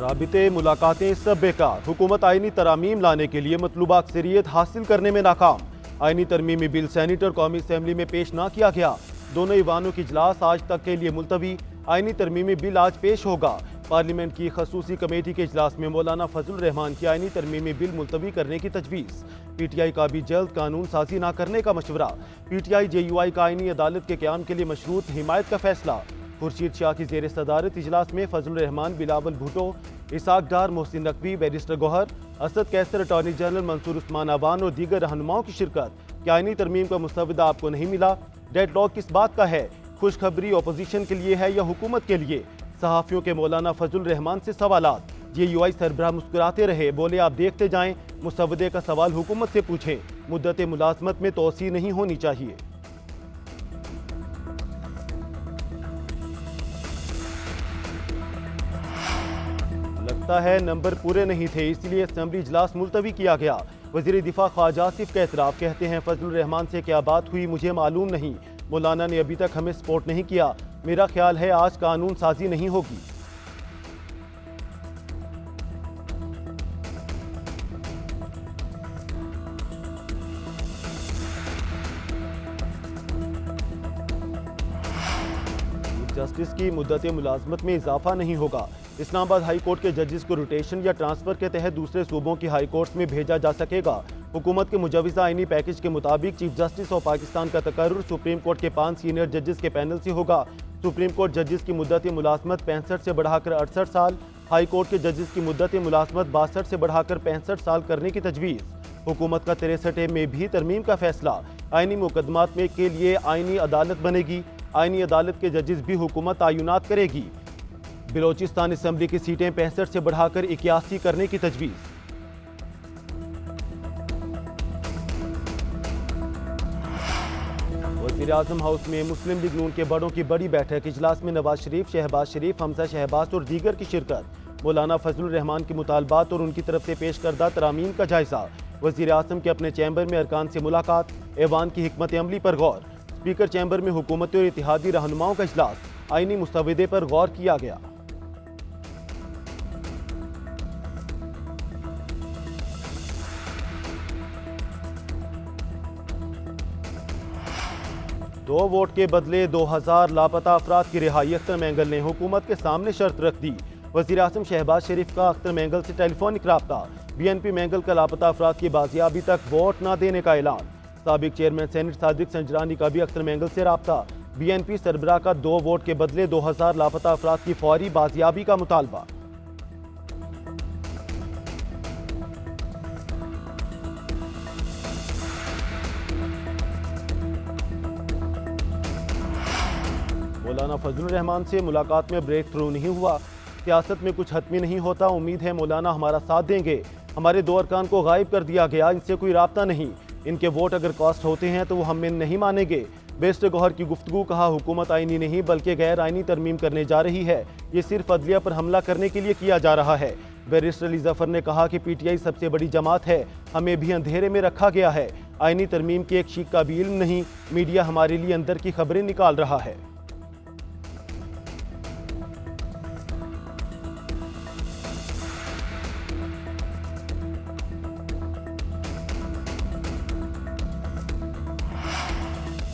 राबिते मुलाकातें सब बेकार। हुकूमत आईनी तरामीम लाने के लिए मतलूबा अक्सरियत हासिल करने में नाकाम। आईनी तरमीमी बिल सेनेट और कौमी असम्बली में पेश ना किया गया। दोनों ईवानों की इजलास आज तक के लिए मुलतवी। आईनी तरमीमी बिल आज पेश होगा। पार्लियामेंट की खसूसी कमेटी के इजलास में मौलाना फजलुर रहमान की आईनी तरमीमी बिल मुलतवी करने की तजवीज़। PTI का भी जल्द कानून साजी ना करने का मशवरा। PTI JUI का आईनी अदालत के क़याम के लिए मशरूत हिमायत का फैसला। खुर्शीद शाह की ज़ेर सदारत इजलास में फजलुर रहमान, बिलावल भुट्टो, इसाक डार, Mohsin Naqvi, barrister Gauhar, Asad Qaiser, attorney general Mansoor Usman Awan और दीगर रहनुमाओं की शिरकत। क्या आईनी तरमीम का मुस्तवदा आपको नहीं मिला? डेडलॉक किस बात का है? खुशखबरी अपोजिशन के लिए है या हुकूमत के लिए? सहाफ़ियों के मौलाना फजलुर रहमान से सवालात। JUI सरबराह मुस्कुराते रहे, बोले आप देखते जाएं, मुसवदे का सवाल हुकूमत से पूछें। मुद्दत मुलाजमत में तोसी नहीं होनी चाहिए। लगता है नंबर पूरे नहीं थे, इसलिए असेंबली इजलास मुलतवी किया गया। वज़ीर दिफा ख्वाजा आसिफ का एतराफ़, कहते हैं फजलुर रहमान से क्या बात हुई मुझे मालूम नहीं। मौलाना ने अभी तक हमें सपोर्ट नहीं किया। मेरा ख्याल है आज कानून साजी नहीं होगी। जस्टिस की मुद्दत मुलाजमत में इजाफा नहीं होगा। इस्लामाबाद हाई कोर्ट के जजेस को रोटेशन या ट्रांसफर के तहत दूसरे सूबों की हाई कोर्ट्स में भेजा जा सकेगा। हुकूमत के मुजवज़ा आईनी पैकेज के मुताबिक चीफ जस्टिस ऑफ पाकिस्तान का तकर्रुर सुप्रीम कोर्ट के 5 सीनियर जजेस के पैनल से होगा। सुप्रीम कोर्ट जजेस की मुद्दत मुलाजमत 65 से बढ़ाकर 68 साल, हाई कोर्ट के जजेस की मुद्दत मुलाजमत 62 से बढ़ाकर 65 साल करने की तजवीज़। हुकूमत का 63 में भी तरमीम का फैसला। आईनी मुकदमात में के लिए आईनी अदालत बनेगी। आईनी अदालत के जजेस भी हुकूमत आयुनात करेगी। बलोचिस्तान असम्बली की सीटें 65 से बढ़ाकर 81 करने की तजवीज़। वज़ीर आज़म हाउस में मुस्लिम लीग नून के बड़ों की बड़ी बैठक। इजलास में नवाज शरीफ, शहबाज शरीफ, हमजा शहबाज और दीगर की शिरकत। मौलाना फजलुर रहमान के मुतालबात और उनकी तरफ से पेश करदा तरामीम का जायजा। वज़ीर आज़म के अपने चैम्बर में अरकान से मुलाकात। ऐवान की हिकमत अमली पर गौर। स्पीकर चैम्बर में हुकूमत और इत्तेहादी रहनुमाओं का इजलास। आईनी मुस्तवदे पर गौर किया गया। दो वोट के बदले 2000 लापता अफराद की रिहाई। अख्तर मैंगल ने हुकूमत के सामने शर्त रख दी। वज़ीर आज़म शहबाज शरीफ का अख्तर मैंगल से टेलीफोनिक राब्ता। BNP मैंगल का लापता अफराद की बाजियाबी तक वोट न देने का ऐलान। साबिक चेयरमैन सेनेट सादिक संजरानी का भी अख्तर मैंगल से राब्ता। BNP सरबराह का 2 वोट के बदले 2000 लापता अफराद की फौरी बाजियाबी का मुतालबा। मौलाना फजलुर रहमान से मुलाकात में ब्रेक थ्रू नहीं हुआ। सियासत में कुछ हतमी नहीं होता। उम्मीद है मौलाना हमारा साथ देंगे। हमारे 2 अरकान को गायब कर दिया गया, इनसे कोई राब्ता नहीं। इनके वोट अगर कॉस्ट होते हैं तो वो हम नहीं मानेंगे। बैरिस्टर गौहर की गुफ्तगू, कहा हुकूमत आईनी नहीं बल्कि गैर आईनी तरमीम करने जा रही है। ये सिर्फ अदलिया पर हमला करने के लिए किया जा रहा है। बैरिस्टर अली जफर ने कहा कि PTI सबसे बड़ी जमात है, हमें भी अंधेरे में रखा गया है। आईनी तरमीम की एक शीख का भी इल्म नहीं। मीडिया हमारे लिए अंदर की खबरें निकाल रहा है।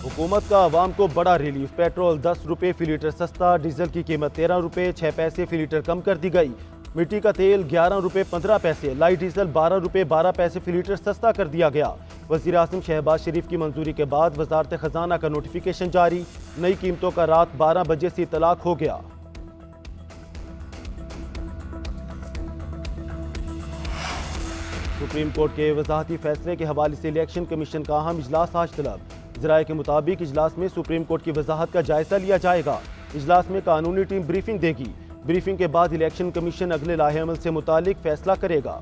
हुकूमत का आवाम को बड़ा रिलीफ। पेट्रोल 10 रुपये फी लीटर सस्ता, डीजल की कीमत 13 रुपये 6 पैसे फी लीटर कम कर दी गई। मिट्टी का तेल 11 रुपये 15 पैसे, लाइट डीजल 12 रुपये 12 पैसे फी लीटर सस्ता कर दिया गया। वज़ीर आज़म शहबाज शरीफ की मंजूरी के बाद वज़ारत ख़जाना का नोटिफिकेशन जारी। नई कीमतों का रात 12 बजे से इतलाक हो गया। सुप्रीम कोर्ट के वजाहती फैसले के हवाले से इलेक्शन कमीशन का अहम इजलास आज तलब। ज़राए के मुताबिक इजलास में सुप्रीम कोर्ट की वजाहत का जायजा लिया जाएगा। इजलास में कानूनी टीम ब्रीफिंग देगी। ब्रीफिंग के बाद इलेक्शन कमीशन अगले लाहे अमल से मुतालिक फैसला करेगा।